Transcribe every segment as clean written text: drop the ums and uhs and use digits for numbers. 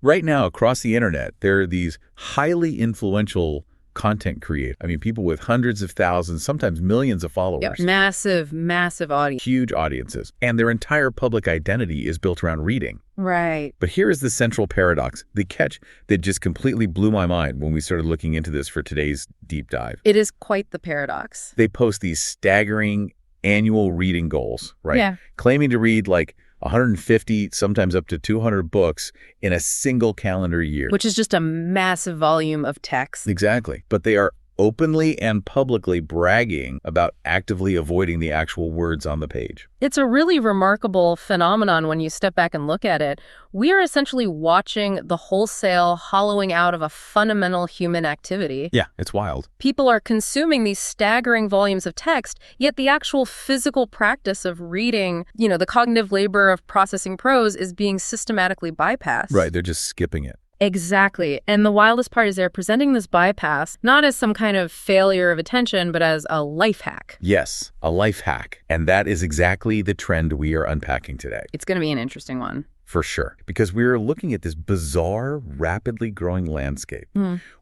Right now, across the internet, there are these highly influential content creators. I mean, people with hundreds of thousands, sometimes millions of followers. Yep. Massive audience. Huge audiences. And their entire public identity is built around reading. Right. But here is the central paradox, the catch that just completely blew my mind when we started looking into this for today's deep dive. It is quite the paradox. They post these staggering annual reading goals, right? Yeah. Claiming to read like 150, sometimes up to 200 books in a single calendar year. Which is just a massive volume of text. Exactly. But they are openly and publicly bragging about actively avoiding the actual words on the page. It's a really remarkable phenomenon when you step back and look at it. We are essentially watching the wholesale hollowing out of a fundamental human activity. Yeah, it's wild. People are consuming these staggering volumes of text, yet the actual physical practice of reading, the cognitive labor of processing prose is being systematically bypassed. Right, they're just skipping it. Exactly. And the wildest part is they're presenting this bypass not as some kind of failure of attention, but as a life hack. Yes, a life hack. And that is exactly the trend we are unpacking today. It's going to be an interesting one. For sure. Because we're looking at this bizarre, rapidly growing landscape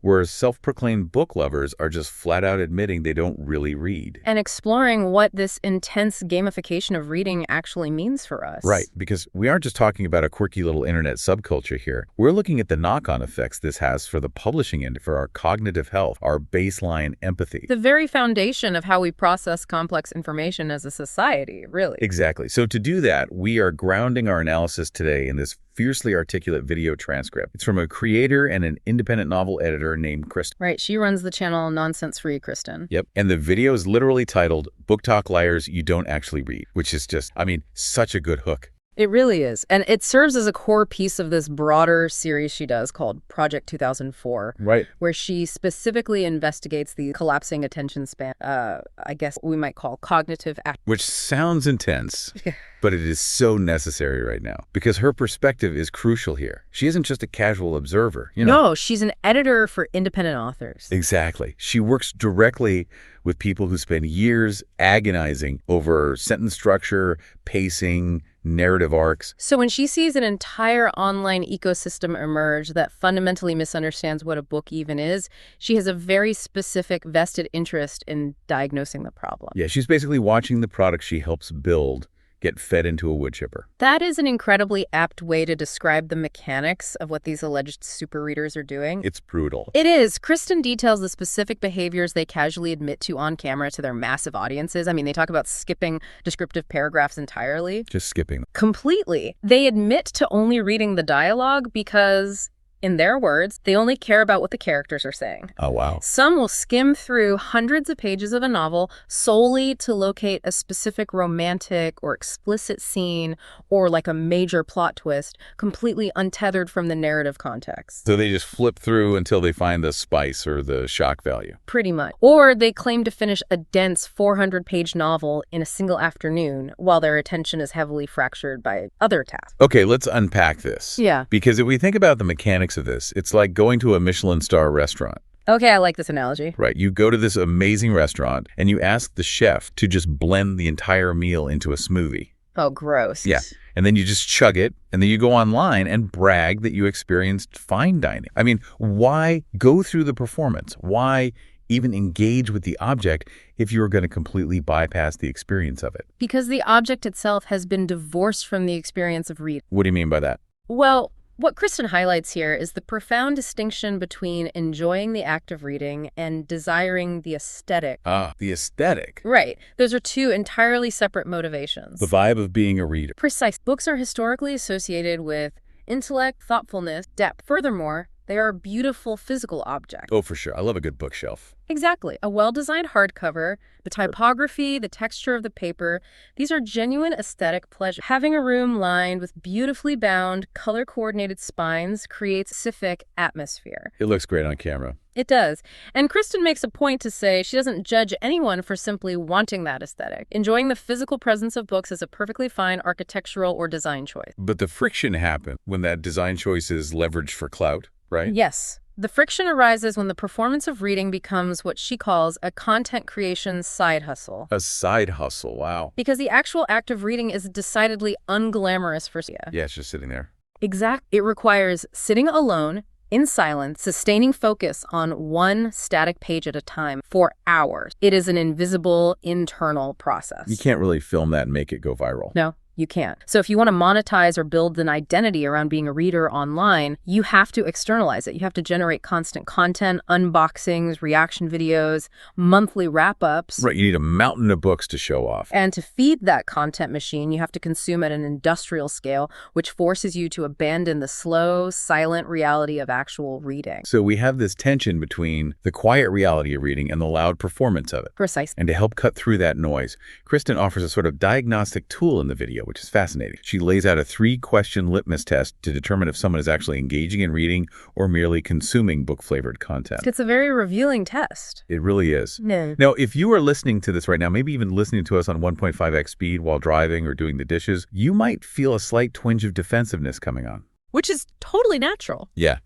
where self-proclaimed book lovers are just flat out admitting they don't really read. And exploring what this intense gamification of reading actually means for us. Right. Because we aren't just talking about a quirky little internet subculture here. We're looking at the knock-on effects this has for the publishing end, for our cognitive health, our baseline empathy. The very foundation of how we process complex information as a society, really. Exactly. So to do that, we are grounding our analysis today in this fiercely articulate video transcript. It's from a creator and an independent novel editor named Kristen. Right. She runs the channel Nonsense Free Kristen. Yep. And the video is literally titled Book Talk Liars You Don't Actually Read, which is just, such a good hook. It really is. And it serves as a core piece of this broader series she does called Project 2004. Right. Where she specifically investigates the collapsing attention span, I guess we might call cognitive Which sounds intense, but it is so necessary right now because her perspective is crucial here. She isn't just a casual observer, No, she's an editor for independent authors. Exactly. She works directly with people who spend years agonizing over sentence structure, pacing, narrative arcs. So when she sees an entire online ecosystem emerge that fundamentally misunderstands what a book even is, she has a very specific vested interest in diagnosing the problem. Yeah, she's basically watching the product she helps build get fed into a wood chipper. That is an incredibly apt way to describe the mechanics of what these alleged super readers are doing. It's brutal. It is. Kristen details the specific behaviors they casually admit to on camera to their massive audiences. They talk about skipping descriptive paragraphs entirely. Just skipping them. Completely. They admit to only reading the dialogue because, in their words, they only care about what the characters are saying. Oh, wow. Some will skim through hundreds of pages of a novel solely to locate a specific romantic or explicit scene or like a major plot twist, completely untethered from the narrative context. So they just flip through until they find the spice or the shock value. Pretty much. Or they claim to finish a dense 400-page novel in a single afternoon while their attention is heavily fractured by other tasks. Okay, let's unpack this. Yeah. Because if we think about the mechanics of this, it's like going to a Michelin star restaurant. Okay, I like this analogy. Right. You go to this amazing restaurant and you ask the chef to just blend the entire meal into a smoothie. Oh, gross. Yeah. And then you just chug it, and then you go online and brag that you experienced fine dining. Why go through the performance? Why even engage with the object if you're going to completely bypass the experience of it? Because the object itself has been divorced from the experience of reading. What do you mean by that? Well, what Kristen highlights here is the profound distinction between enjoying the act of reading and desiring the aesthetic. The aesthetic. Right. Those are two entirely separate motivations. The vibe of being a reader. Precise. Books are historically associated with intellect, thoughtfulness, depth. Furthermore, they are a beautiful physical object. Oh, for sure. I love a good bookshelf. Exactly. A well-designed hardcover, the typography, the texture of the paper, these are genuine aesthetic pleasures. Having a room lined with beautifully bound, color-coordinated spines creates a specific atmosphere. It looks great on camera. It does. And Kristen makes a point to say she doesn't judge anyone for simply wanting that aesthetic. Enjoying the physical presence of books is a perfectly fine architectural or design choice. But the friction happens when that design choice is leveraged for clout, right? Yes. The friction arises when the performance of reading becomes what she calls a content creation side hustle. A side hustle, wow. Because the actual act of reading is decidedly unglamorous for Sia. Yeah, it's just sitting there. It requires sitting alone, in silence, sustaining focus on one static page at a time for hours. It is an invisible internal process. You can't really film that and make it go viral. No, you can't. So if you want to monetize or build an identity around being a reader online, you have to externalize it. You have to generate constant content, unboxings, reaction videos, monthly wrap-ups. Right, you need a mountain of books to show off. And to feed that content machine, you have to consume at an industrial scale, which forces you to abandon the slow, silent reality of actual reading. So we have this tension between the quiet reality of reading and the loud performance of it. Precisely. And to help cut through that noise, Kristen offers a sort of diagnostic tool in the video, which is fascinating. She lays out a 3-question litmus test to determine if someone is actually engaging in reading or merely consuming book-flavored content. It's a very revealing test. It really is. No. Now, if you are listening to this right now, maybe even listening to us on 1.5x speed while driving or doing the dishes, you might feel a slight twinge of defensiveness coming on. Which is totally natural. Yeah,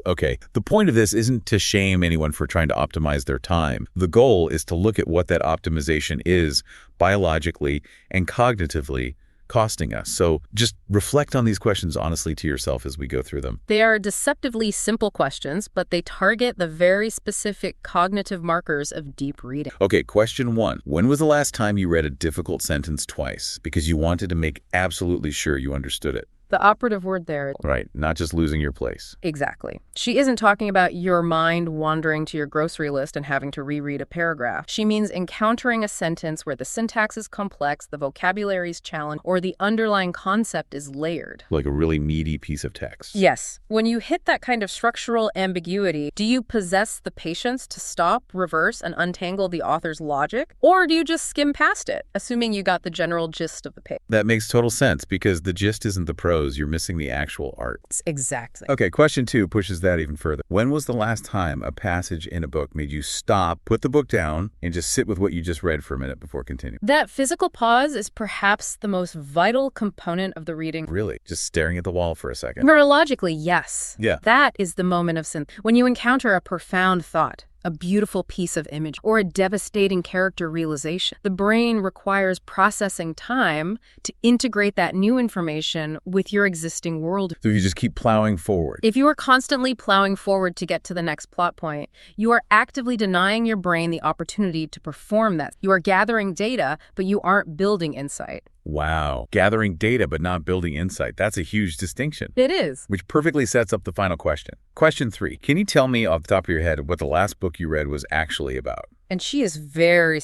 okay. The point of this isn't to shame anyone for trying to optimize their time. The goal is to look at what that optimization is biologically and cognitively costing us. So just reflect on these questions honestly to yourself as we go through them. They are deceptively simple questions, but they target the very specific cognitive markers of deep reading. Okay, question 1. When was the last time you read a difficult sentence twice because you wanted to make absolutely sure you understood it? The operative word there. Right, not just losing your place. Exactly. She isn't talking about your mind wandering to your grocery list and having to reread a paragraph. She means encountering a sentence where the syntax is complex, the vocabulary is challenged, or the underlying concept is layered. Like a really meaty piece of text. Yes. When you hit that kind of structural ambiguity, do you possess the patience to stop, reverse, and untangle the author's logic? Or do you just skim past it, assuming you got the general gist of the page? That makes total sense because the gist isn't the prose. You're missing the actual art. Exactly. Okay, question 2 pushes that even further. When was the last time a passage in a book made you stop, put the book down, and just sit with what you just read for a minute before continuing? That physical pause is perhaps the most vital component of the reading. Really? Just staring at the wall for a second? Neurologically, yes. Yeah. That is the moment of synth. When you encounter a profound thought, a beautiful piece of image, or a devastating character realization, the brain requires processing time to integrate that new information with your existing world. So you just keep plowing forward. If you are constantly plowing forward to get to the next plot point, you are actively denying your brain the opportunity to perform that. You are gathering data, but you aren't building insight. Wow. Gathering data but not building insight. That's a huge distinction. It is. Which perfectly sets up the final question. Question 3. Can you tell me off the top of your head what the last book you read was actually about? And she is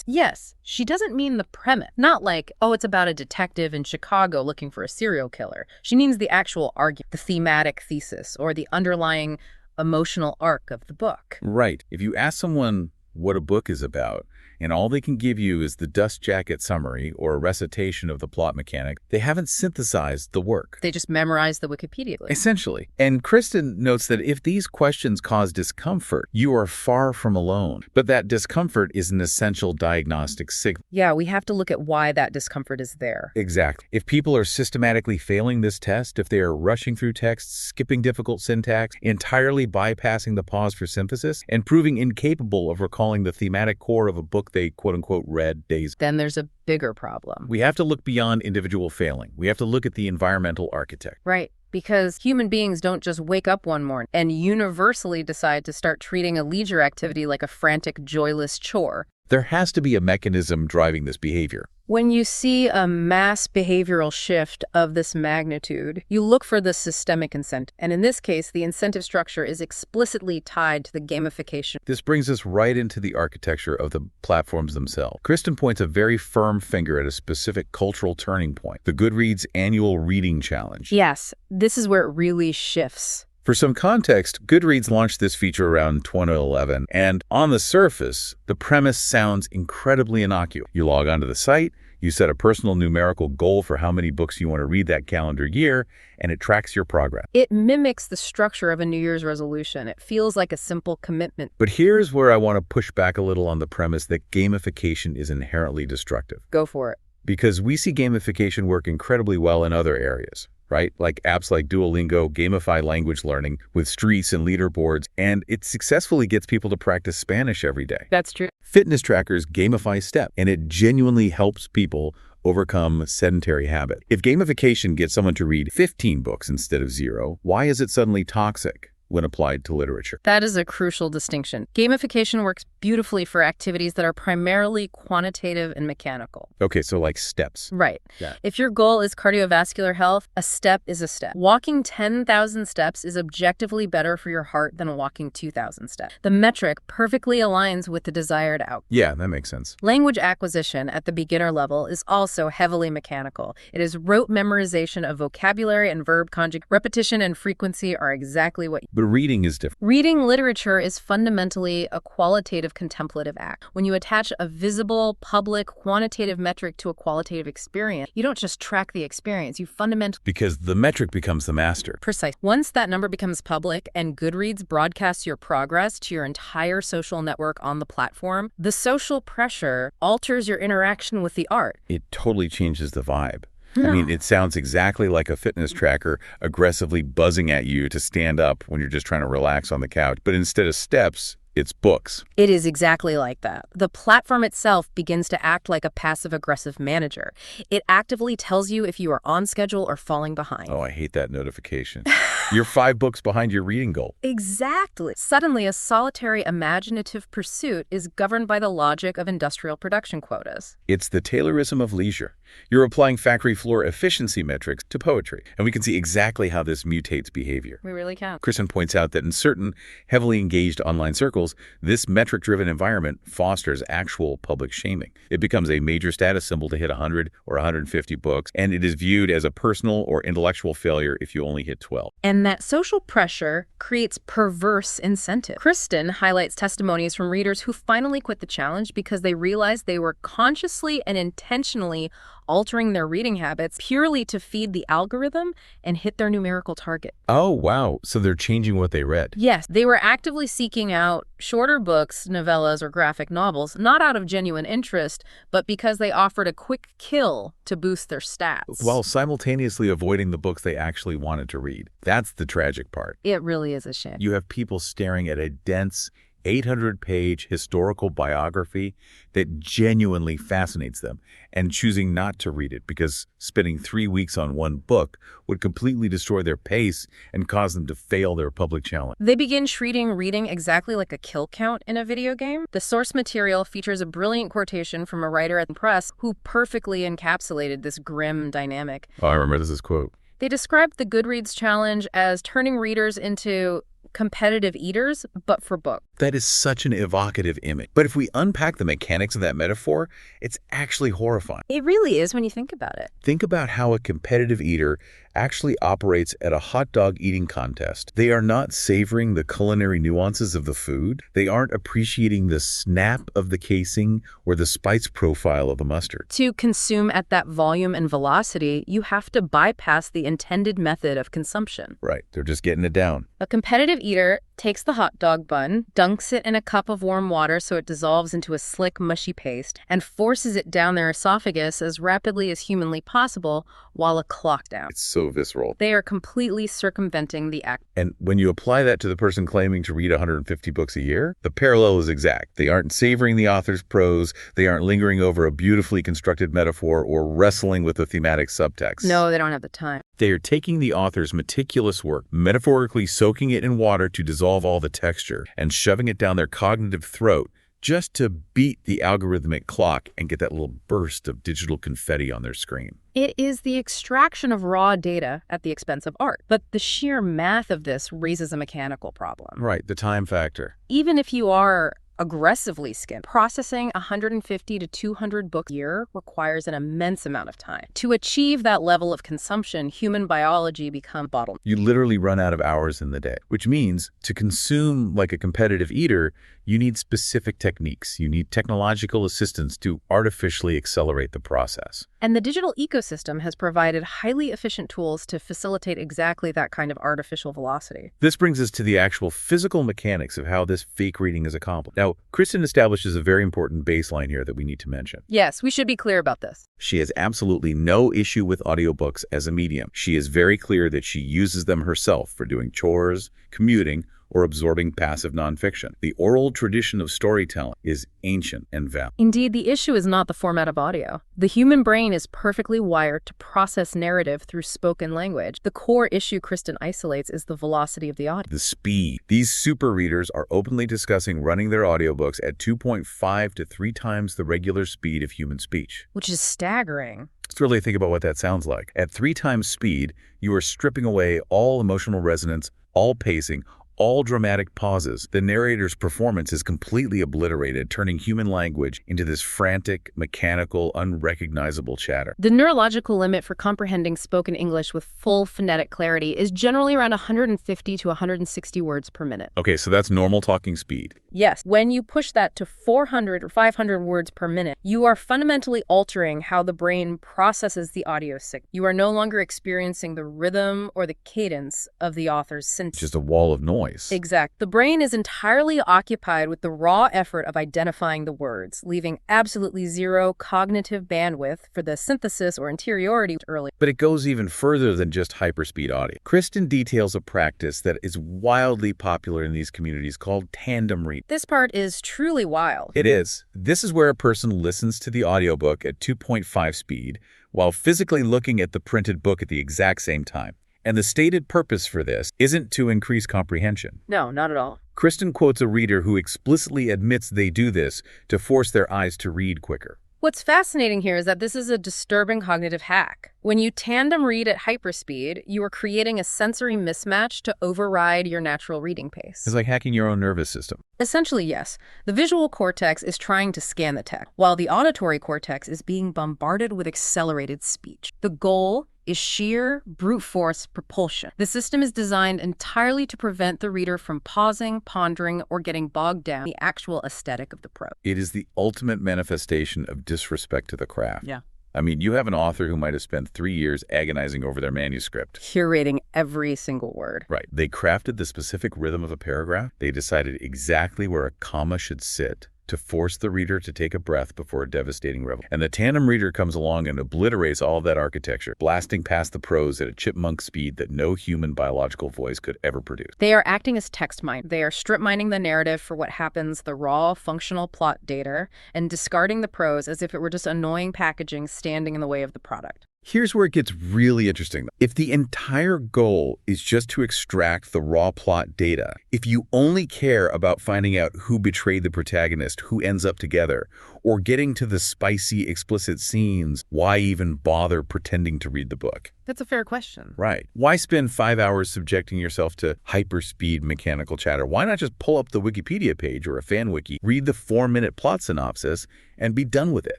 yes, she doesn't mean the premise. Not like, oh, it's about a detective in Chicago looking for a serial killer. She means the actual argument, the thematic thesis, or the underlying emotional arc of the book. Right. If you ask someone what a book is about, and all they can give you is the dust jacket summary or a recitation of the plot mechanic, they haven't synthesized the work. They just memorize the Wikipedia list. Essentially. And Kristen notes that if these questions cause discomfort, you are far from alone. But that discomfort is an essential diagnostic signal. Yeah, we have to look at why that discomfort is there. Exactly. If people are systematically failing this test, if they are rushing through texts, skipping difficult syntax, entirely bypassing the pause for synthesis, and proving incapable of recalling the thematic core of a book they quote-unquote read days. Then there's a bigger problem. We have to look beyond individual failing. We have to look at the environmental architect. Right. Because human beings don't just wake up one morning and universally decide to start treating a leisure activity like a frantic, joyless chore. There has to be a mechanism driving this behavior. When you see a mass behavioral shift of this magnitude, you look for the systemic incentive. And in this case, the incentive structure is explicitly tied to the gamification. This brings us right into the architecture of the platforms themselves. Kristen points a very firm finger at a specific cultural turning point, the Goodreads annual reading challenge. Yes, this is where it really shifts. For some context, Goodreads launched this feature around 2011, and on the surface, the premise sounds incredibly innocuous. You log onto the site, you set a personal numerical goal for how many books you want to read that calendar year, and it tracks your progress. It mimics the structure of a New Year's resolution. It feels like a simple commitment. But here's where I want to push back a little on the premise that gamification is inherently destructive. Go for it. Because we see gamification work incredibly well in other areas. Right? Like apps like Duolingo gamify language learning with streaks and leaderboards, and it successfully gets people to practice Spanish every day. That's true. Fitness trackers gamify step, and it genuinely helps people overcome sedentary habit. If gamification gets someone to read 15 books instead of 0, why is it suddenly toxic when applied to literature? That is a crucial distinction. Gamification works beautifully for activities that are primarily quantitative and mechanical. Okay, so like steps. Right. Yeah. If your goal is cardiovascular health, a step is a step. Walking 10,000 steps is objectively better for your heart than walking 2,000 steps. The metric perfectly aligns with the desired outcome. Yeah, that makes sense. Language acquisition at the beginner level is also heavily mechanical. It is rote memorization of vocabulary and verb conjugation. Repetition and frequency are exactly what But reading is different. Reading literature is fundamentally a qualitative contemplative act. When you attach a visible, public, quantitative metric to a qualitative experience, you don't just track the experience, you fundamentally... Because the metric becomes the master. Precise. Once that number becomes public and Goodreads broadcasts your progress to your entire social network on the platform, the social pressure alters your interaction with the art. It totally changes the vibe. I mean, it sounds exactly like a fitness tracker aggressively buzzing at you to stand up when you're just trying to relax on the couch. But instead of steps, it's books. It is exactly like that. The platform itself begins to act like a passive-aggressive manager. It actively tells you if you are on schedule or falling behind. Oh, I hate that notification. You're 5 books behind your reading goal. Exactly. Suddenly, a solitary imaginative pursuit is governed by the logic of industrial production quotas. It's the Taylorism of leisure. You're applying factory floor efficiency metrics to poetry, and we can see exactly how this mutates behavior. We really can. Kristen points out that in certain heavily engaged online circles, this metric-driven environment fosters actual public shaming. It becomes a major status symbol to hit 100 or 150 books, and it is viewed as a personal or intellectual failure if you only hit 12. And that social pressure creates perverse incentive. Kristen highlights testimonies from readers who finally quit the challenge because they realized they were consciously and intentionally altering their reading habits purely to feed the algorithm and hit their numerical target. Oh, wow. So they're changing what they read. Yes, they were actively seeking out shorter books, novellas, or graphic novels, not out of genuine interest, but because they offered a quick kill to boost their stats. While simultaneously avoiding the books they actually wanted to read. That's the tragic part. It really is a shame. You have people staring at a dense 800-page historical biography that genuinely fascinates them and choosing not to read it because spending 3 weeks on one book would completely destroy their pace and cause them to fail their public challenge. They begin treating reading exactly like a kill count in a video game. The source material features a brilliant quotation from a writer at the press who perfectly encapsulated this grim dynamic. Oh, I remember this quote. They described the Goodreads challenge as turning readers into competitive eaters, but for books. That is such an evocative image. But if we unpack the mechanics of that metaphor, it's actually horrifying. It really is when you think about it. Think about how a competitive eater actually operates at a hot dog eating contest. They are not savoring the culinary nuances of the food. They aren't appreciating the snap of the casing or the spice profile of the mustard. To consume at that volume and velocity, you have to bypass the intended method of consumption. Right, they're just getting it down. A competitive eater takes the hot dog bun, dunks it in a cup of warm water so it dissolves into a slick, mushy paste, and forces it down their esophagus as rapidly as humanly possible while a clock down. It's so visceral. They are completely circumventing the act. And when you apply that to the person claiming to read 150 books a year, the parallel is exact. They aren't savoring the author's prose, they aren't lingering over a beautifully constructed metaphor or wrestling with the thematic subtext. No, they don't have the time. They are taking the author's meticulous work, metaphorically soaking it in water to dissolve all the texture, and shoving it down their cognitive throat just to beat the algorithmic clock and get that little burst of digital confetti on their screen. It is the extraction of raw data at the expense of art. But the sheer math of this raises a mechanical problem. Right, the time factor. Even if you are aggressively skimmed, processing 150 to 200 books a year requires an immense amount of time. To achieve that level of consumption, human biology becomes bottlenecked. You literally run out of hours in the day, which means to consume like a competitive eater, you need specific techniques. You need technological assistance to artificially accelerate the process. And the digital ecosystem has provided highly efficient tools to facilitate exactly that kind of artificial velocity. This brings us to the actual physical mechanics of how this fake reading is accomplished. Now, Kristen establishes a very important baseline here that we need to mention. Yes, we should be clear about this. She has absolutely no issue with audiobooks as a medium. She is very clear that she uses them herself for doing chores, commuting, or absorbing passive nonfiction. The oral tradition of storytelling is ancient and valid. Indeed, the issue is not the format of audio. The human brain is perfectly wired to process narrative through spoken language. The core issue Kristen isolates is the velocity of the audio. The speed. These super readers are openly discussing running their audiobooks at 2.5 to 3 times the regular speed of human speech. Which is staggering. Let's really think about what that sounds like. At 3 times speed, you are stripping away all emotional resonance, all pacing, all dramatic pauses. The narrator's performance is completely obliterated, turning human language into this frantic, mechanical, unrecognizable chatter. The neurological limit for comprehending spoken English with full phonetic clarity is generally around 150 to 160 words per minute. Okay, so that's normal talking speed. Yes, when you push that to 400 or 500 words per minute, you are fundamentally altering how the brain processes the audio signal. You are no longer experiencing the rhythm or the cadence of the author's sentence. Just a wall of noise. Exact. The brain is entirely occupied with the raw effort of identifying the words, leaving absolutely zero cognitive bandwidth for the synthesis or interiority early. But it goes even further than just hyperspeed audio. Kristen details a practice that is wildly popular in these communities called tandem reading. This part is truly wild. It is. This is where a person listens to the audiobook at 2.5 speed while physically looking at the printed book at the exact same time. And the stated purpose for this isn't to increase comprehension. No, not at all. Kristen quotes a reader who explicitly admits they do this to force their eyes to read quicker. What's fascinating here is that this is a disturbing cognitive hack. When you tandem read at hyperspeed, you are creating a sensory mismatch to override your natural reading pace. It's like hacking your own nervous system. Essentially, yes. The visual cortex is trying to scan the text, while the auditory cortex is being bombarded with accelerated speech. The goal is sheer brute force propulsion. The system is designed entirely to prevent the reader from pausing, pondering, or getting bogged down in the actual aesthetic of the prose. It is the ultimate manifestation of disrespect to the craft. Yeah. I mean, you have an author who might have spent 3 years agonizing over their manuscript. Curating every single word. Right. They crafted the specific rhythm of a paragraph. They decided exactly where a comma should sit to force the reader to take a breath before a devastating revelation. And the tandem reader comes along and obliterates all of that architecture, blasting past the prose at a chipmunk speed that no human biological voice could ever produce. They are acting as text mine. They are strip mining the narrative for what happens, the raw, functional plot data, and discarding the prose as if it were just annoying packaging standing in the way of the product. Here's where it gets really interesting. If the entire goal is just to extract the raw plot data, if you only care about finding out who betrayed the protagonist, who ends up together, or getting to the spicy, explicit scenes, why even bother pretending to read the book? That's a fair question. Right. Why spend 5 hours subjecting yourself to hyperspeed mechanical chatter? Why not just pull up the Wikipedia page or a fan wiki, read the 4-minute plot synopsis, and be done with it?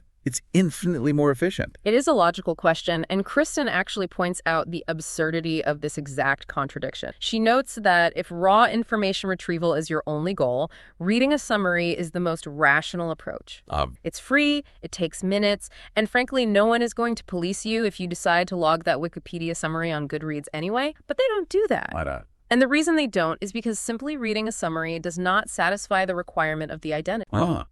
It's infinitely more efficient. It is a logical question, and Kristen actually points out the absurdity of this exact contradiction. She notes that if raw information retrieval is your only goal, reading a summary is the most rational approach. It's free, it takes minutes, and frankly, no one is going to police you if you decide to log that Wikipedia summary on Goodreads anyway, but they don't do that. Why not? And the reason they don't is because simply reading a summary does not satisfy the requirement of the identity.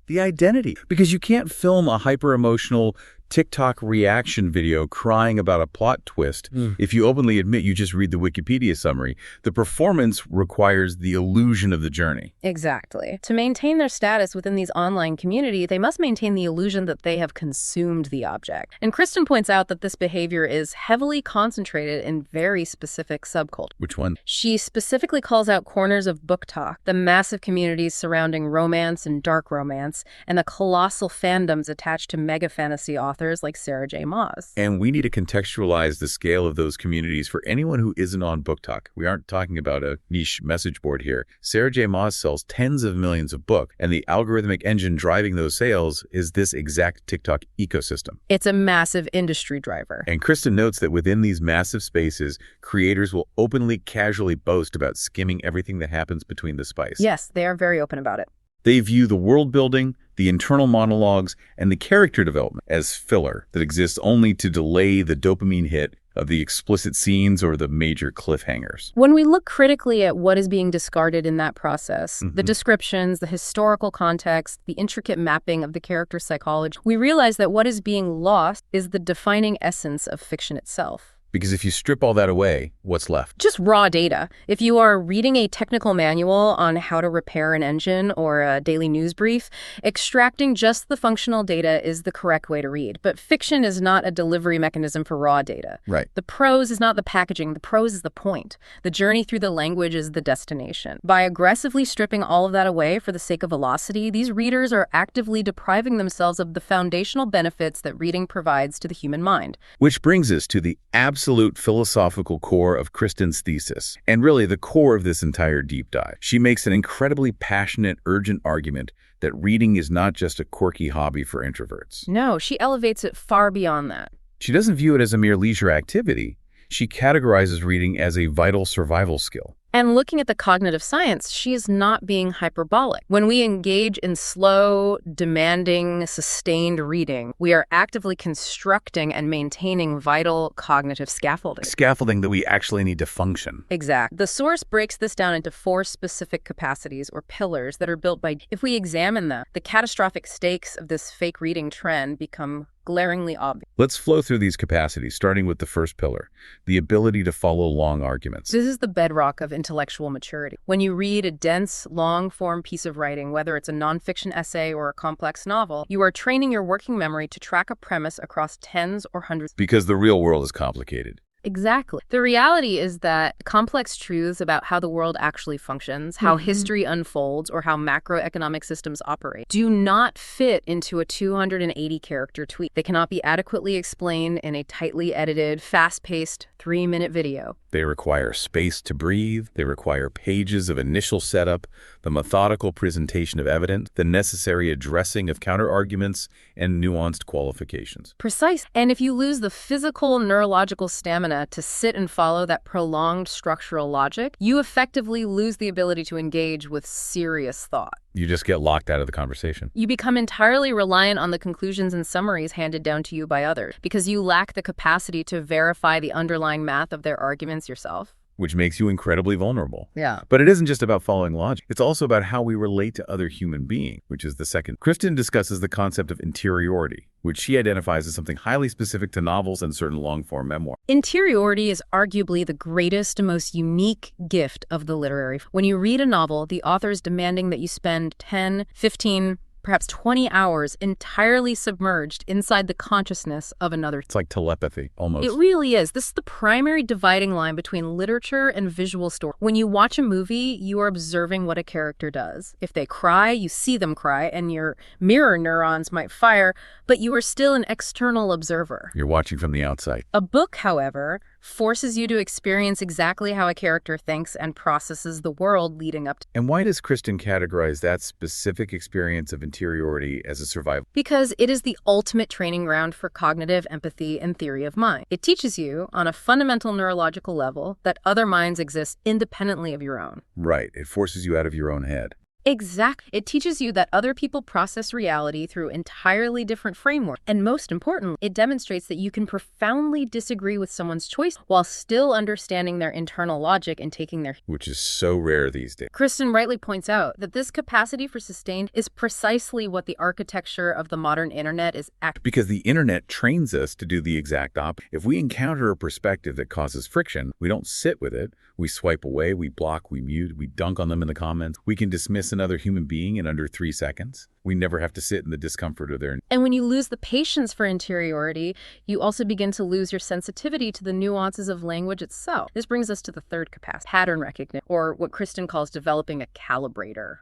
The identity. Because you can't film a hyper-emotional TikTok reaction video crying about a plot twist if you openly admit you just read the Wikipedia summary. The performance requires the illusion of the journey. Exactly. To maintain their status within these online community, they must maintain the illusion that they have consumed the object. And Kristen points out that this behavior is heavily concentrated in very specific subcultures. Which one? She specifically calls out corners of book talk, the massive communities surrounding romance and dark romance, and the colossal fandoms attached to mega fantasy authors like Sarah J. Maas. And we need to contextualize the scale of those communities for anyone who isn't on Book Talk. We aren't talking about a niche message board here. Sarah J. Maas sells tens of millions of books, and the algorithmic engine driving those sales is this exact TikTok ecosystem. It's a massive industry driver. And Kristen notes that within these massive spaces, creators will openly, casually boast about skimming everything that happens between the spice. Yes, they are very open about it. They view the world building, the internal monologues, and the character development as filler that exists only to delay the dopamine hit of the explicit scenes or the major cliffhangers. When we look critically at what is being discarded in that process, the descriptions, the historical context, the intricate mapping of the character psychology, we realize that what is being lost is the defining essence of fiction itself. Because if you strip all that away, what's left? Just raw data. If you are reading a technical manual on how to repair an engine or a daily news brief, extracting just the functional data is the correct way to read. But fiction is not a delivery mechanism for raw data. Right. The prose is not the packaging. The prose is the point. The journey through the language is the destination. By aggressively stripping all of that away for the sake of velocity, these readers are actively depriving themselves of the foundational benefits that reading provides to the human mind. Which brings us to the absolute philosophical core of Kristen's thesis, and really the core of this entire deep dive. She makes an incredibly passionate, urgent argument that reading is not just a quirky hobby for introverts. No, she elevates it far beyond that. She doesn't view it as a mere leisure activity. She categorizes reading as a vital survival skill. And looking at the cognitive science, she is not being hyperbolic. When we engage in slow, demanding, sustained reading, we are actively constructing and maintaining vital cognitive scaffolding. Scaffolding that we actually need to function. Exact. The source breaks this down into 4 specific capacities or pillars that are built by. If we examine them, the catastrophic stakes of this fake reading trend become glaringly obvious. Let's flow through these capacities, starting with the first pillar, the ability to follow long arguments. This is the bedrock of intellectual maturity. When you read a dense, long-form piece of writing, whether it's a nonfiction essay or a complex novel, you are training your working memory to track a premise across tens or hundreds. Because the real world is complicated. Exactly. The reality is that complex truths about how the world actually functions, how history unfolds, or how macroeconomic systems operate do not fit into a 280-character tweet. They cannot be adequately explained in a tightly edited, fast-paced, 3-minute video. They require space to breathe. They require pages of initial setup, the methodical presentation of evidence, the necessary addressing of counterarguments, and nuanced qualifications. Precise. And if you lose the physical, neurological stamina to sit and follow that prolonged structural logic, you effectively lose the ability to engage with serious thought. You just get locked out of the conversation. You become entirely reliant on the conclusions and summaries handed down to you by others because you lack the capacity to verify the underlying math of their arguments yourself. Which makes you incredibly vulnerable. Yeah. But it isn't just about following logic. It's also about how we relate to other human beings, which is the second. Kristen discusses the concept of interiority, which she identifies as something highly specific to novels and certain long-form memoir. Interiority is arguably the greatest and most unique gift of the literary. When you read a novel, the author is demanding that you spend 10, 15, perhaps 20 hours entirely submerged inside the consciousness of another. It's like telepathy, almost. It really is. This is the primary dividing line between literature and visual story. When you watch a movie, you are observing what a character does. If they cry, you see them cry, and your mirror neurons might fire, but you are still an external observer. You're watching from the outside. A book, however, forces you to experience exactly how a character thinks and processes the world leading up to. And why does Kristen categorize that specific experience of interiority as a survival? Because it is the ultimate training ground for cognitive empathy and theory of mind. It teaches you, on a fundamental neurological level, that other minds exist independently of your own. Right. It forces you out of your own head. Exactly. It teaches you that other people process reality through entirely different frameworks. And most importantly, it demonstrates that you can profoundly disagree with someone's choice while still understanding their internal logic and taking their. Which is so rare these days. Kristen rightly points out that this capacity for sustained is precisely what the architecture of the modern internet is Because the internet trains us to do the exact opposite. If we encounter a perspective that causes friction, we don't sit with it. We swipe away, we block, we mute, we dunk on them in the comments. We can dismiss another human being in under 3 seconds. We never have to sit in the discomfort of their. And when you lose the patience for interiority, you also begin to lose your sensitivity to the nuances of language itself. This brings us to the third capacity, pattern recognition, or what Kristen calls developing a calibrator.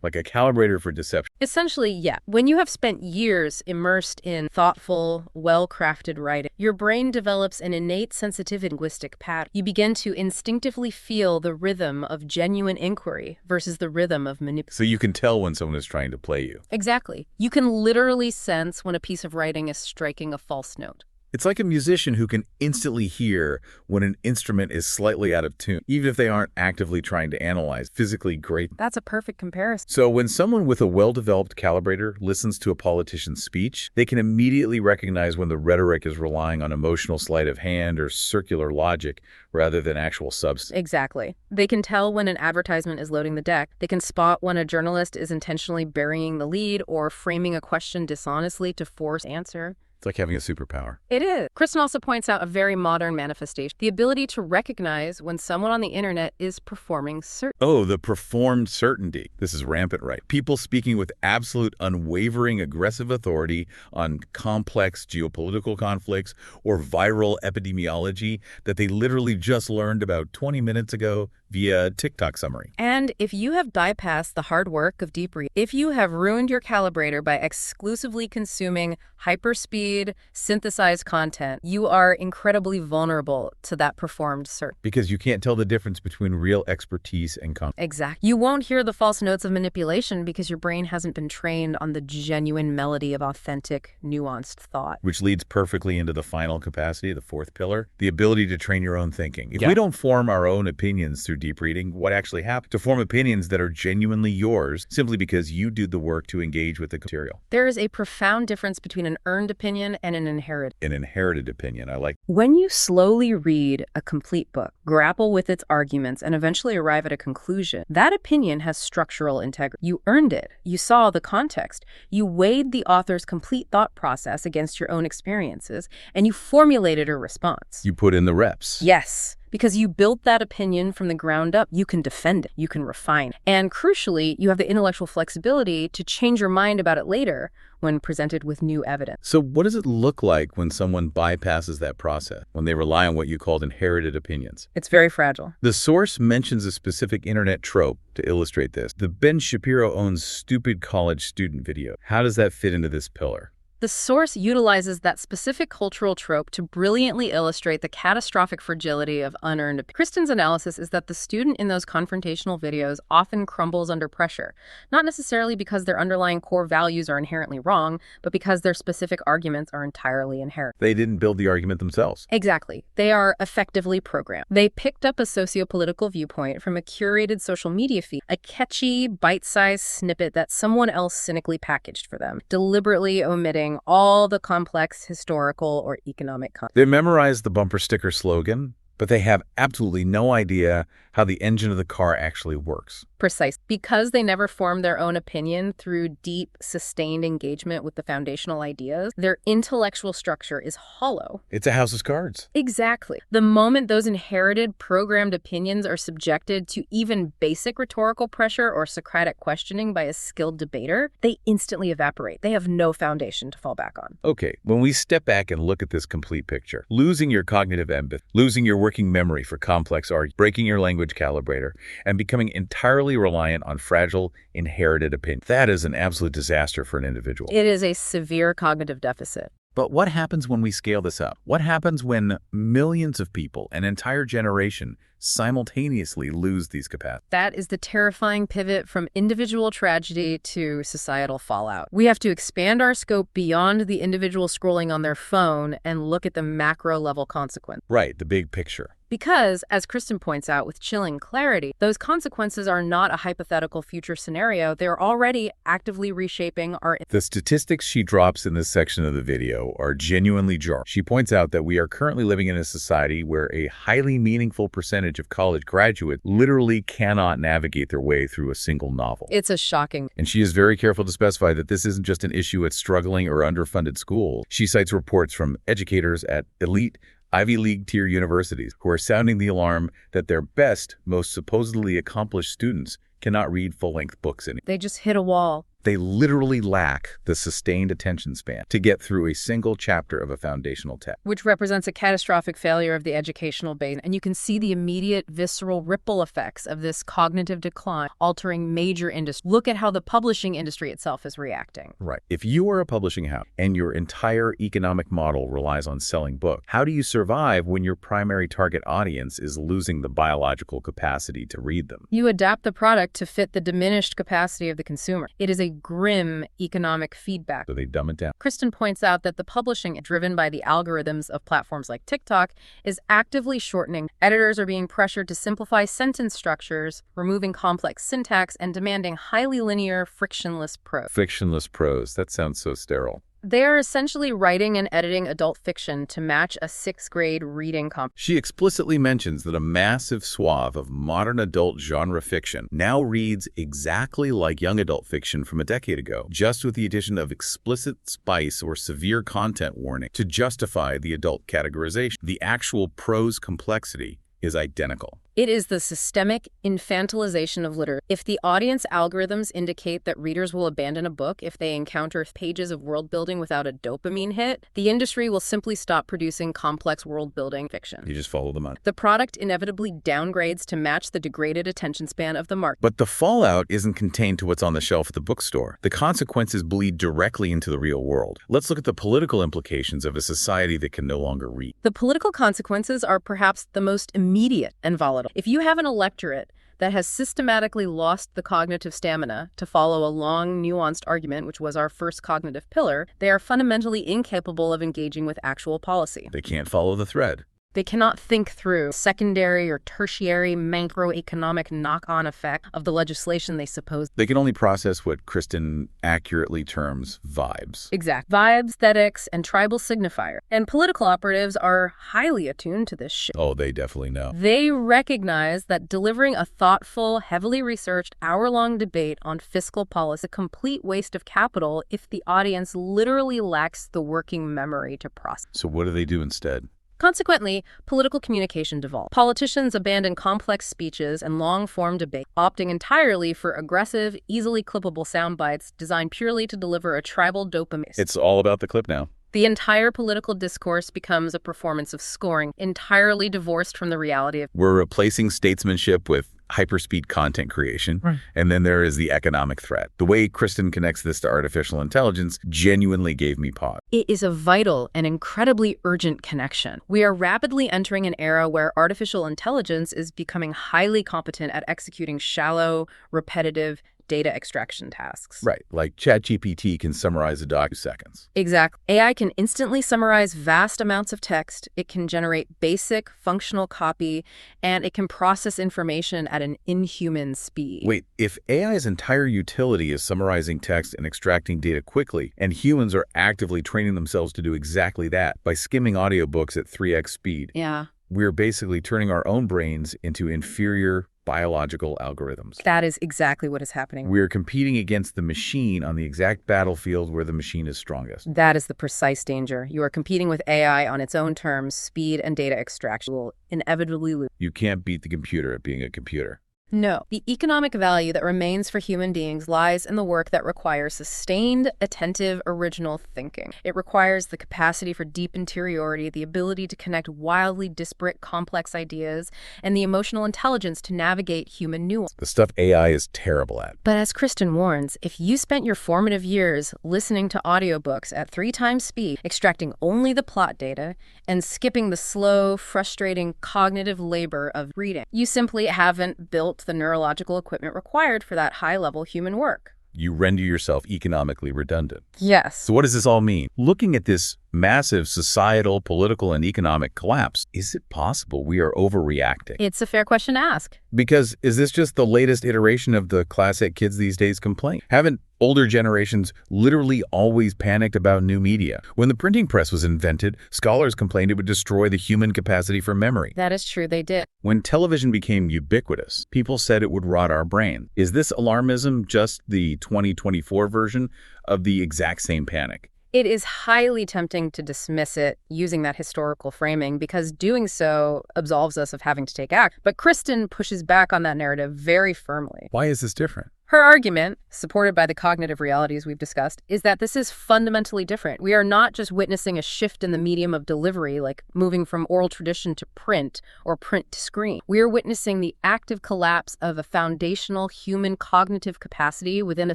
Like a calibrator for deception. Essentially, yeah. When you have spent years immersed in thoughtful, well-crafted writing, your brain develops an innate sensitivity to linguistic pattern. You begin to instinctively feel the rhythm of genuine inquiry versus the rhythm of manipulation. So you can tell when someone is trying to play you. Exactly. You can literally sense when a piece of writing is striking a false note. It's like a musician who can instantly hear when an instrument is slightly out of tune, even if they aren't actively trying to analyze. Physically great. That's a perfect comparison. So when someone with a well-developed calibrator listens to a politician's speech, they can immediately recognize when the rhetoric is relying on emotional sleight of hand or circular logic rather than actual substance. Exactly. They can tell when an advertisement is loading the deck. They can spot when a journalist is intentionally burying the lead or framing a question dishonestly to force answer. It's like having a superpower. It is. Kristen also points out a very modern manifestation, the ability to recognize when someone on the internet is performing certain. Oh, the performed certainty. This is rampant, right? People speaking with absolute unwavering aggressive authority on complex geopolitical conflicts or viral epidemiology that they literally just learned about 20 minutes ago via a TikTok summary. And if you have bypassed the hard work of deep reading, if you have ruined your calibrator by exclusively consuming hyperspeed, synthesized content, you are incredibly vulnerable to that performed certainty. Because you can't tell the difference between real expertise and content. Exactly. You won't hear the false notes of manipulation because your brain hasn't been trained on the genuine melody of authentic, nuanced thought. Which leads perfectly into the final capacity, the fourth pillar, the ability to train your own thinking. If we don't form our own opinions through deep reading, what actually happens? To form opinions that are genuinely yours simply because you did the work to engage with the material. There is a profound difference between an earned opinion and an inherited. An inherited opinion. I like. When you slowly read a complete book, grapple with its arguments, and eventually arrive at a conclusion, that opinion has structural integrity. You earned it. You saw the context. You weighed the author's complete thought process against your own experiences, and you formulated a response. You put in the reps. Yes. Because you built that opinion from the ground up, you can defend it, you can refine it. And crucially, you have the intellectual flexibility to change your mind about it later when presented with new evidence. So what does it look like when someone bypasses that process, when they rely on what you called inherited opinions? It's very fragile. The source mentions a specific internet trope to illustrate this. The Ben Shapiro owns stupid college student video. How does that fit into this pillar? The source utilizes that specific cultural trope to brilliantly illustrate the catastrophic fragility of unearned opinion. Kristen's analysis is that the student in those confrontational videos often crumbles under pressure, not necessarily because their underlying core values are inherently wrong, but because their specific arguments are entirely inherent. They didn't build the argument themselves. Exactly. They are effectively programmed. They picked up a sociopolitical viewpoint from a curated social media feed, a catchy, bite-sized snippet that someone else cynically packaged for them, deliberately omitting all the complex historical or economic context. They memorized the bumper sticker slogan, but they have absolutely no idea how the engine of the car actually works. Precise. Because they never formed their own opinion through deep, sustained engagement with the foundational ideas, their intellectual structure is hollow. It's a house of cards. Exactly. The moment those inherited, programmed opinions are subjected to even basic rhetorical pressure or Socratic questioning by a skilled debater, they instantly evaporate. They have no foundation to fall back on. Okay, when we step back and look at this complete picture, losing your cognitive empathy, losing your working memory for complex arguments, breaking your language calibrator, and becoming entirely reliant on fragile, inherited opinion. That is an absolute disaster for an individual. It is a severe cognitive deficit. But what happens when we scale this up? What happens when millions of people, an entire generation, simultaneously lose these capacities? That is the terrifying pivot from individual tragedy to societal fallout. We have to expand our scope beyond the individual scrolling on their phone and look at the macro level consequence. Right, the big picture. Because, as Kristen points out with chilling clarity, those consequences are not a hypothetical future scenario. They're already actively reshaping our... The statistics she drops in this section of the video are genuinely jarring. She points out that we are currently living in a society where a highly meaningful percentage of college graduates literally cannot navigate their way through a single novel. It's a shocking... And she is very careful to specify that this isn't just an issue at struggling or underfunded schools. She cites reports from educators at elite Ivy League tier universities who are sounding the alarm that their best, most supposedly accomplished students cannot read full-length books anymore. They just hit a wall. They literally lack the sustained attention span to get through a single chapter of a foundational text. Which represents a catastrophic failure of the educational base. And you can see the immediate visceral ripple effects of this cognitive decline altering major industries. Look at how the publishing industry itself is reacting. Right. If you are a publishing house and your entire economic model relies on selling books, how do you survive when your primary target audience is losing the biological capacity to read them? You adapt the product to fit the diminished capacity of the consumer. It is a grim economic feedback. So they dumb it down. Kristen points out that the publishing, driven by the algorithms of platforms like TikTok, is actively shortening. Editors are being pressured to simplify sentence structures, removing complex syntax, and demanding highly linear, frictionless prose. Frictionless prose. That sounds so sterile. They are essentially writing and editing adult fiction to match a sixth-grade reading comp. She explicitly mentions that a massive swath of modern adult genre fiction now reads exactly like young adult fiction from a decade ago, just with the addition of explicit spice or severe content warning to justify the adult categorization. The actual prose complexity is identical. It is the systemic infantilization of literature. If the audience algorithms indicate that readers will abandon a book if they encounter pages of world building without a dopamine hit, the industry will simply stop producing complex world building fiction. You just follow the money. The product inevitably downgrades to match the degraded attention span of the market. But the fallout isn't contained to what's on the shelf at the bookstore. The consequences bleed directly into the real world. Let's look at the political implications of a society that can no longer read. The political consequences are perhaps the most immediate and volatile. If you have an electorate that has systematically lost the cognitive stamina to follow a long, nuanced argument, which was our first cognitive pillar, they are fundamentally incapable of engaging with actual policy. They can't follow the thread. They cannot think through secondary or tertiary macroeconomic knock-on effect of the legislation they suppose. They can only process what Kristen accurately terms vibes. Exact. Vibes, aesthetics, and tribal signifier. And political operatives are highly attuned to this shit. Oh, they definitely know. They recognize that delivering a thoughtful, heavily researched, hour-long debate on fiscal policy is a complete waste of capital if the audience literally lacks the working memory to process. So what do they do instead? Consequently, political communication devolved. Politicians abandon complex speeches and long-form debate, opting entirely for aggressive, easily clippable sound bites designed purely to deliver a tribal dopamine. It's all about the clip now. The entire political discourse becomes a performance of scoring, entirely divorced from the reality of... We're replacing statesmanship with hyperspeed content creation, Right. And then there is the economic threat. The way Kristen connects this to artificial intelligence genuinely gave me pause. It is a vital and incredibly urgent connection. We are rapidly entering an era where artificial intelligence is becoming highly competent at executing shallow, repetitive, data extraction tasks. Right, like ChatGPT can summarize a doc in seconds. Exactly. AI can instantly summarize vast amounts of text, it can generate basic, functional copy, and it can process information at an inhuman speed. Wait, if AI's entire utility is summarizing text and extracting data quickly, and humans are actively training themselves to do exactly that by skimming audiobooks at 3x speed, Yeah. we're basically turning our own brains into inferior biological algorithms. That is exactly what is happening. We're competing against the machine on the exact battlefield where the machine is strongest. That is the precise danger. You are competing with AI on its own terms. Speed and data extraction will inevitably lose. You can't beat the computer at being a computer. No. The economic value that remains for human beings lies in the work that requires sustained, attentive, original thinking. It requires the capacity for deep interiority, the ability to connect wildly disparate, complex ideas, and the emotional intelligence to navigate human nuance. The stuff AI is terrible at. But as Kristen warns, if you spent your formative years listening to audiobooks at 3 times speed, extracting only the plot data, and skipping the slow, frustrating cognitive labor of reading, you simply haven't built the neurological equipment required for that high-level human work. You render yourself economically redundant. Yes. So what does this all mean? Looking at this massive societal, political, and economic collapse, is it possible we are overreacting? It's a fair question to ask. Because is this just the latest iteration of the classic kids these days complaint? Haven't older generations literally always panicked about new media? When the printing press was invented, scholars complained it would destroy the human capacity for memory. That is true, they did. When television became ubiquitous, people said it would rot our brain. Is this alarmism just the 2024 version of the exact same panic? It is highly tempting to dismiss it using that historical framing because doing so absolves us of having to take action. But Kristen pushes back on that narrative very firmly. Why is this different? Her argument, supported by the cognitive realities we've discussed, is that this is fundamentally different. We are not just witnessing a shift in the medium of delivery, like moving from oral tradition to print or print to screen. We are witnessing the active collapse of a foundational human cognitive capacity within a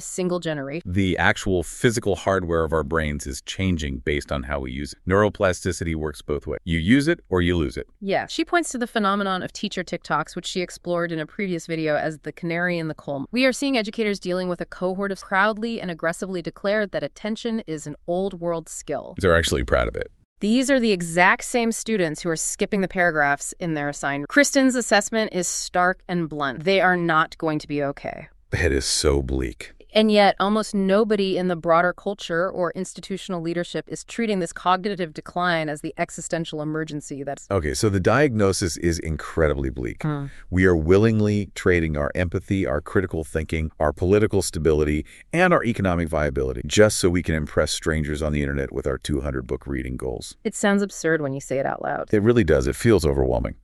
single generation. The actual physical hardware of our brains is changing based on how we use it. Neuroplasticity works both ways. You use it or you lose it. Yeah, she points to the phenomenon of teacher TikToks, which she explored in a previous video as the canary in the coal mine. We are seeing educators dealing with a cohort of proudly and aggressively declared that attention is an old world skill. They're actually proud of it. These are the exact same students who are skipping the paragraphs in their assignment. Kristen's assessment is stark and blunt. They are not going to be okay. That is so bleak. And yet, almost nobody in the broader culture or institutional leadership is treating this cognitive decline as the existential emergency that's... Okay, so the diagnosis is incredibly bleak. Hmm. We are willingly trading our empathy, our critical thinking, our political stability, and our economic viability just so we can impress strangers on the internet with our 200-book reading goals. It sounds absurd when you say it out loud. It really does. It feels overwhelming.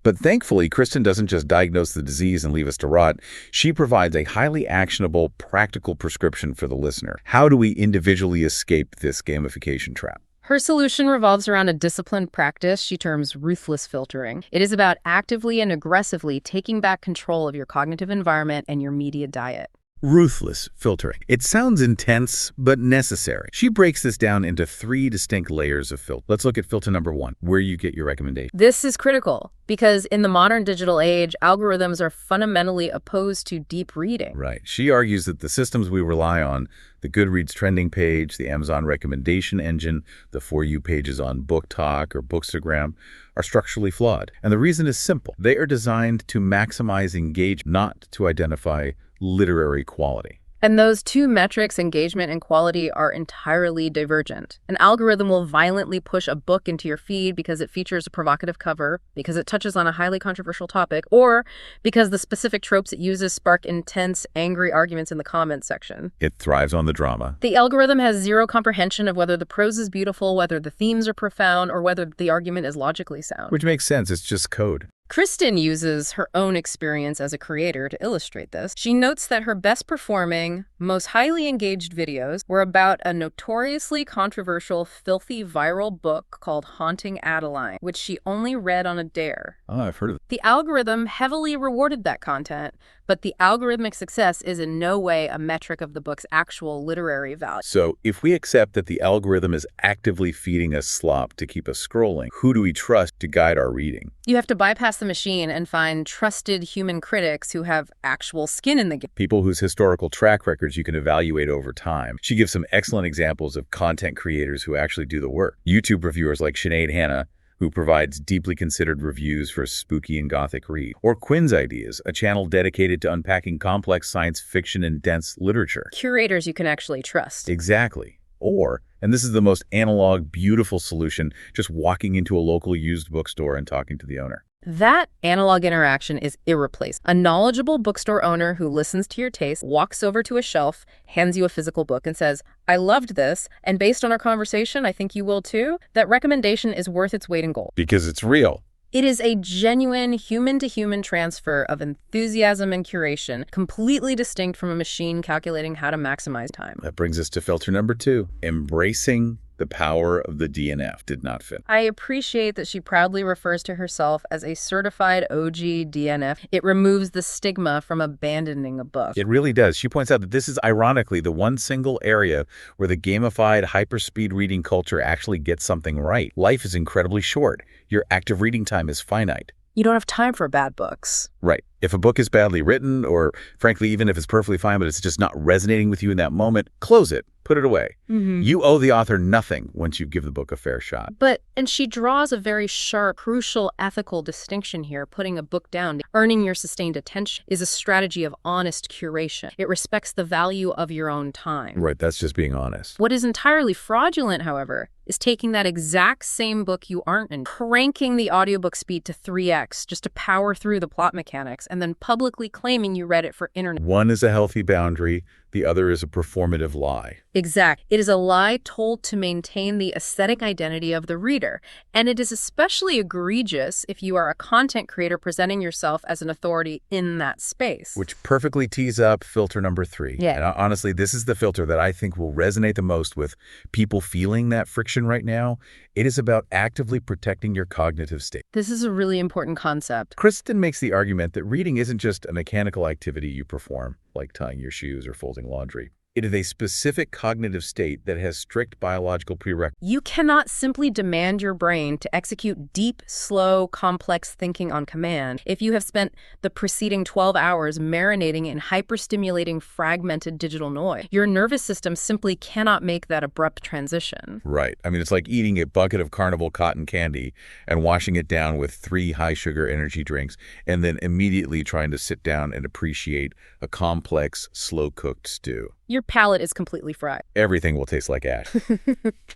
But thankfully, Kristen doesn't just diagnose the disease and leave us to rot. She provides a highly actionable, practical prescription for the listener. How do we individually escape this gamification trap? Her solution revolves around a disciplined practice she terms ruthless filtering. It is about actively and aggressively taking back control of your cognitive environment and your media diet. Ruthless filtering. It sounds intense, but necessary. She breaks this down into 3 distinct layers of filter. Let's look at filter number 1, where you get your recommendation. This is critical because in the modern digital age, algorithms are fundamentally opposed to deep reading. Right. She argues that the systems we rely on, the Goodreads trending page, the Amazon recommendation engine, the For You pages on Book Talk or Bookstagram, are structurally flawed. And the reason is simple. They are designed to maximize engagement, not to identify literary quality. And those two metrics, engagement and quality, are entirely divergent. An algorithm will violently push a book into your feed because it features a provocative cover, because it touches on a highly controversial topic, or because the specific tropes it uses spark intense, angry arguments in the comments section. It thrives on the drama. The algorithm has zero comprehension of whether the prose is beautiful, whether the themes are profound, or whether the argument is logically sound. Which makes sense. It's just code. Kristen uses her own experience as a creator to illustrate this. She notes that her best performing, most highly engaged videos were about a notoriously controversial, filthy viral book called Haunting Adeline, which she only read on a dare. Oh, I've heard of it. The algorithm heavily rewarded that content, but the algorithmic success is in no way a metric of the book's actual literary value. So if we accept that the algorithm is actively feeding us slop to keep us scrolling, who do we trust to guide our reading? You have to bypass the machine and find trusted human critics who have actual skin in the game. People whose historical track records you can evaluate over time. She gives some excellent examples of content creators who actually do the work. YouTube reviewers like Sinead Hanna, who provides deeply considered reviews for spooky and gothic read. Or Quinn's Ideas, a channel dedicated to unpacking complex science fiction and dense literature. Curators you can actually trust. Exactly. Or, and this is the most analog, beautiful solution, just walking into a local used bookstore and talking to the owner. That analog interaction is irreplaceable. A knowledgeable bookstore owner who listens to your taste, walks over to a shelf, hands you a physical book and says, "I loved this, and based on our conversation, I think you will too." That recommendation is worth its weight in gold. Because it's real. It is a genuine human-to-human transfer of enthusiasm and curation, completely distinct from a machine calculating how to maximize time. That brings us to filter number 2, embracing the power of the DNF. Did not fit. I appreciate that she proudly refers to herself as a certified OG DNF. It removes the stigma from abandoning a book. It really does. She points out that this is ironically the one single area where the gamified hyperspeed reading culture actually gets something right. Life is incredibly short. Your active reading time is finite. You don't have time for bad books. Right. If a book is badly written, or frankly, even if it's perfectly fine, but it's just not resonating with you in that moment, close it. Put it away. You owe the author nothing once you give the book a fair shot. And she draws a very sharp, crucial ethical distinction here, putting a book down. Earning your sustained attention is a strategy of honest curation. It respects the value of your own time. Right, that's just being honest. What is entirely fraudulent, however, is taking that exact same book you aren't in, cranking the audiobook speed to 3x just to power through the plot mechanics, and then publicly claiming you read it for internet. One is a healthy boundary, the other is a performative lie. Exact. It is a lie told to maintain the aesthetic identity of the reader. And it is especially egregious if you are a content creator presenting yourself as an authority in that space. Which perfectly tees up filter number 3. Yeah. And honestly, this is the filter that I think will resonate the most with people feeling that friction right now. It is about actively protecting your cognitive state. This is a really important concept. Kristen makes the argument that reading isn't just a mechanical activity you perform, like tying your shoes or folding laundry. It is a specific cognitive state that has strict biological prerequisites. You cannot simply demand your brain to execute deep, slow, complex thinking on command if you have spent the preceding 12 hours marinating in hyperstimulating, fragmented digital noise. Your nervous system simply cannot make that abrupt transition. Right. I mean, it's like eating a bucket of Carnival cotton candy and washing it down with 3 high-sugar energy drinks and then immediately trying to sit down and appreciate a complex, slow-cooked stew. Your palate is completely fried. Everything will taste like ash.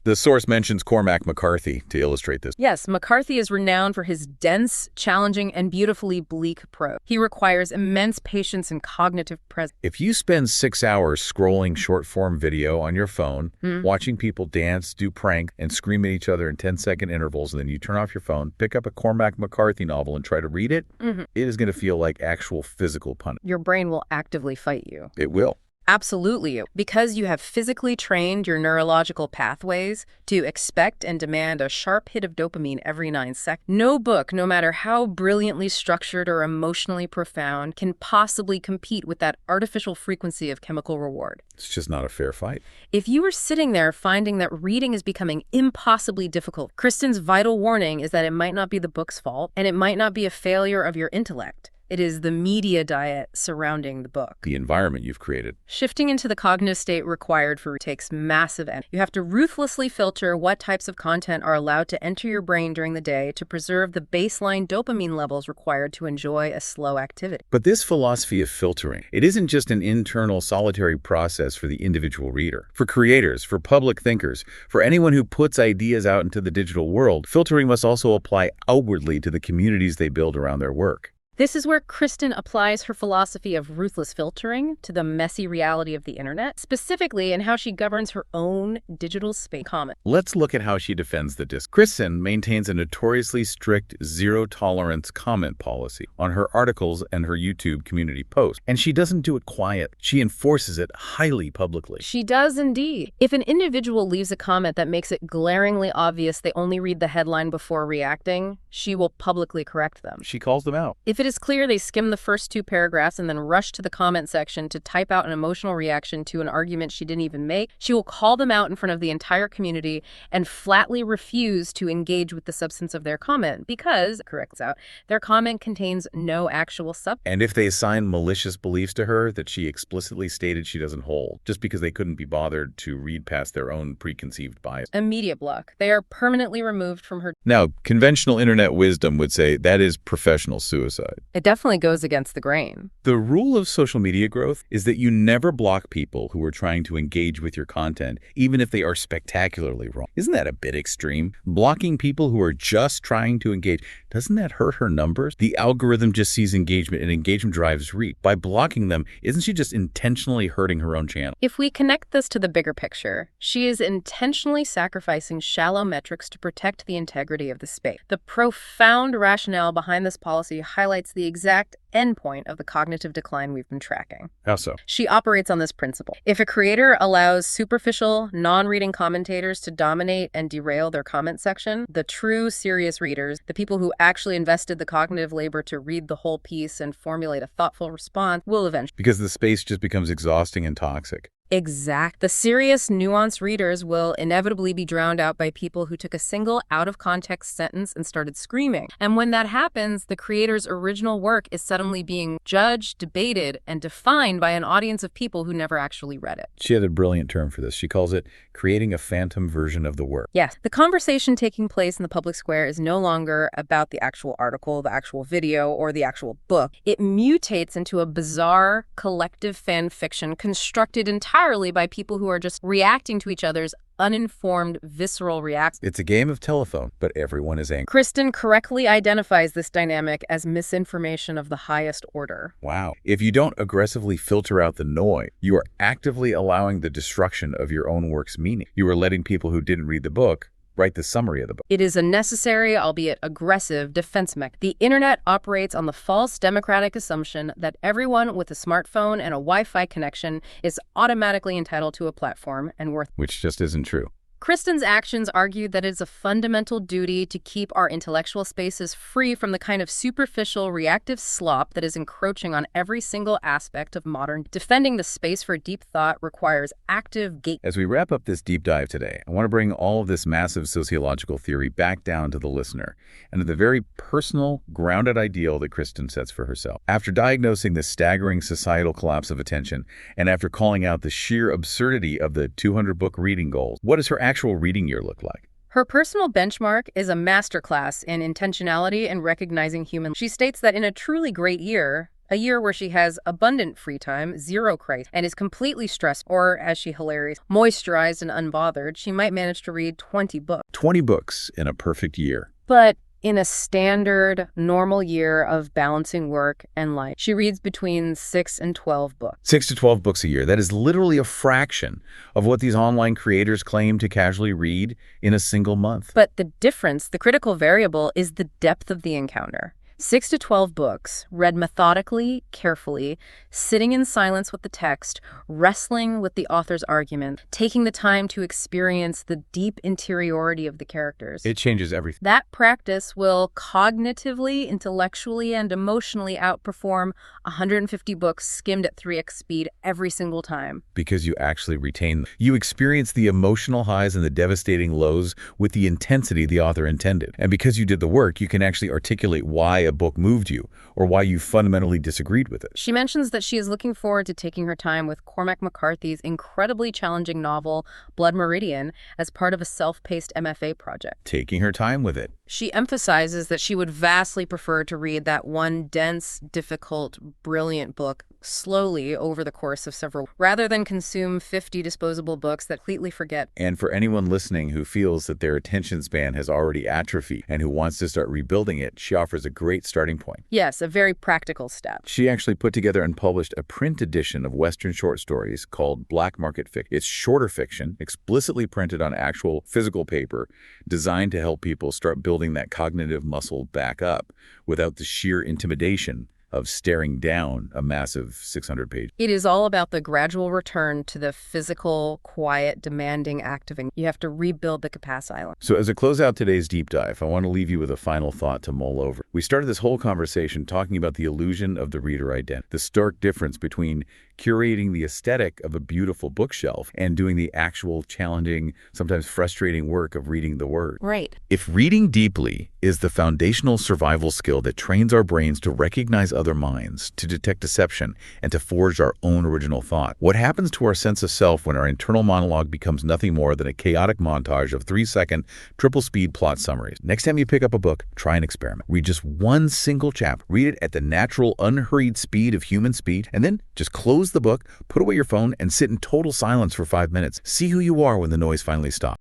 The source mentions Cormac McCarthy to illustrate this. Yes, McCarthy is renowned for his dense, challenging, and beautifully bleak prose. He requires immense patience and cognitive presence. If you spend 6 hours scrolling short-form video on your phone, watching people dance, do prank, and scream at each other in 10-second intervals, and then you turn off your phone, pick up a Cormac McCarthy novel and try to read it, it is going to feel like actual physical punishment. Your brain will actively fight you. It will. Absolutely. Because you have physically trained your neurological pathways to expect and demand a sharp hit of dopamine every 9 seconds. No book, no matter how brilliantly structured or emotionally profound, can possibly compete with that artificial frequency of chemical reward. It's just not a fair fight. If you are sitting there finding that reading is becoming impossibly difficult, Kristen's vital warning is that it might not be the book's fault, and it might not be a failure of your intellect. It is the media diet surrounding the book. The environment you've created. Shifting into the cognitive state required for takes massive energy. You have to ruthlessly filter what types of content are allowed to enter your brain during the day to preserve the baseline dopamine levels required to enjoy a slow activity. But this philosophy of filtering, it isn't just an internal solitary process for the individual reader. For creators, for public thinkers, for anyone who puts ideas out into the digital world, filtering must also apply outwardly to the communities they build around their work. This is where Kristen applies her philosophy of ruthless filtering to the messy reality of the internet, specifically in how she governs her own digital space comment. Let's look at how she defends the disc. Kristen maintains a notoriously strict zero-tolerance comment policy on her articles and her YouTube community posts, and she doesn't do it quiet. She enforces it highly publicly. She does indeed. If an individual leaves a comment that makes it glaringly obvious they only read the headline before reacting, she will publicly correct them. She calls them out. If it is clear they skim the first 2 paragraphs and then rush to the comment section to type out an emotional reaction to an argument she didn't even make, she will call them out in front of the entire community and flatly refuse to engage with the substance of their comment because, corrects out, their comment contains no actual substance. And if they assign malicious beliefs to her that she explicitly stated she doesn't hold, just because they couldn't be bothered to read past their own preconceived bias. Immediate block. They are permanently removed from her. Now, conventional internet wisdom would say that is professional suicide. It definitely goes against the grain. The rule of social media growth is that you never block people who are trying to engage with your content, even if they are spectacularly wrong. Isn't that a bit extreme? Blocking people who are just trying to engage, doesn't that hurt her numbers? The algorithm just sees engagement, and engagement drives reach. By blocking them, isn't she just intentionally hurting her own channel? If we connect this to the bigger picture, she is intentionally sacrificing shallow metrics to protect the integrity of the space. The profound rationale behind this policy highlights the exact endpoint of the cognitive decline we've been tracking. How so? She operates on this principle. If a creator allows superficial, non-reading commentators to dominate and derail their comment section, the true serious readers, the people who actually invested the cognitive labor to read the whole piece and formulate a thoughtful response, will eventually. Because the space just becomes exhausting and toxic. Exact. The serious, nuanced readers will inevitably be drowned out by people who took a single out-of-context sentence and started screaming. And when that happens, the creator's original work is suddenly being judged, debated, and defined by an audience of people who never actually read it. She had a brilliant term for this. She calls it creating a phantom version of the work. Yes. The conversation taking place in the public square is no longer about the actual article, the actual video, or the actual book. It mutates into a bizarre collective fan fiction constructed entirely by people who are just reacting to each other's uninformed, visceral reactions. It's a game of telephone, but everyone is angry. Kristen correctly identifies this dynamic as misinformation of the highest order. Wow. If you don't aggressively filter out the noise, you are actively allowing the destruction of your own work's meaning. You are letting people who didn't read the book write the summary of the book. It is a necessary, albeit aggressive, defense mechanism. The internet operates on the false democratic assumption that everyone with a smartphone and a Wi-Fi connection is automatically entitled to a platform and worth. Which just isn't true. Kristen's actions argued that it is a fundamental duty to keep our intellectual spaces free from the kind of superficial, reactive slop that is encroaching on every single aspect of modern. Defending the space for deep thought requires active gate. As we wrap up this deep dive today, I want to bring all of this massive sociological theory back down to the listener and to the very personal, grounded ideal that Kristen sets for herself. After diagnosing the staggering societal collapse of attention and after calling out the sheer absurdity of the 200-book reading goals, what does her actual reading year look like? Her personal benchmark is a masterclass in intentionality and recognizing human. She states that in a truly great year, a year where she has abundant free time, zero crisis, and is completely stressed, or, as she hilariously, moisturized and unbothered, she might manage to read 20 books. 20 books in a perfect year. But in a standard, normal year of balancing work and life, she reads between 6 and 12 books. 6 to 12 books a year. That is literally a fraction of what these online creators claim to casually read in a single month. But the difference, the critical variable, is the depth of the encounter. 6 to 12 books, read methodically, carefully, sitting in silence with the text, wrestling with the author's argument, taking the time to experience the deep interiority of the characters. It changes everything. That practice will cognitively, intellectually, and emotionally outperform 150 books skimmed at 3x speed every single time. Because you actually retain them. You experience the emotional highs and the devastating lows with the intensity the author intended. And because you did the work, you can actually articulate why a book moved you or why you fundamentally disagreed with it. She mentions that she is looking forward to taking her time with Cormac McCarthy's incredibly challenging novel, Blood Meridian, as part of a self-paced MFA project. Taking her time with it. She emphasizes that she would vastly prefer to read that one dense, difficult, brilliant book slowly over the course of several, rather than consume 50 disposable books that completely forget. And for anyone listening who feels that their attention span has already atrophied and who wants to start rebuilding it, she offers a great starting point. Yes, a very practical step. She actually put together and published a print edition of Western short stories called Black Market Fiction. It's shorter fiction, explicitly printed on actual physical paper, designed to help people start building that cognitive muscle back up without the sheer intimidation of staring down a massive 600-page. It is all about the gradual return to the physical, quiet, demanding acting. You have to rebuild the capacity. So as I close out today's deep dive, I want to leave you with a final thought to mull over. We started this whole conversation talking about the illusion of the reader identity, the stark difference between curating the aesthetic of a beautiful bookshelf and doing the actual challenging, sometimes frustrating work of reading the word. Right. If reading deeply is the foundational survival skill that trains our brains to recognize other minds, to detect deception, and to forge our own original thought, what happens to our sense of self when our internal monologue becomes nothing more than a chaotic montage of 3-second, triple-speed plot summaries? Next time you pick up a book, try an experiment. Read just one single chapter. Read it at the natural, unhurried speed of human speed, and then just close the book, put away your phone, and sit in total silence for 5 minutes. See who you are when the noise finally stops.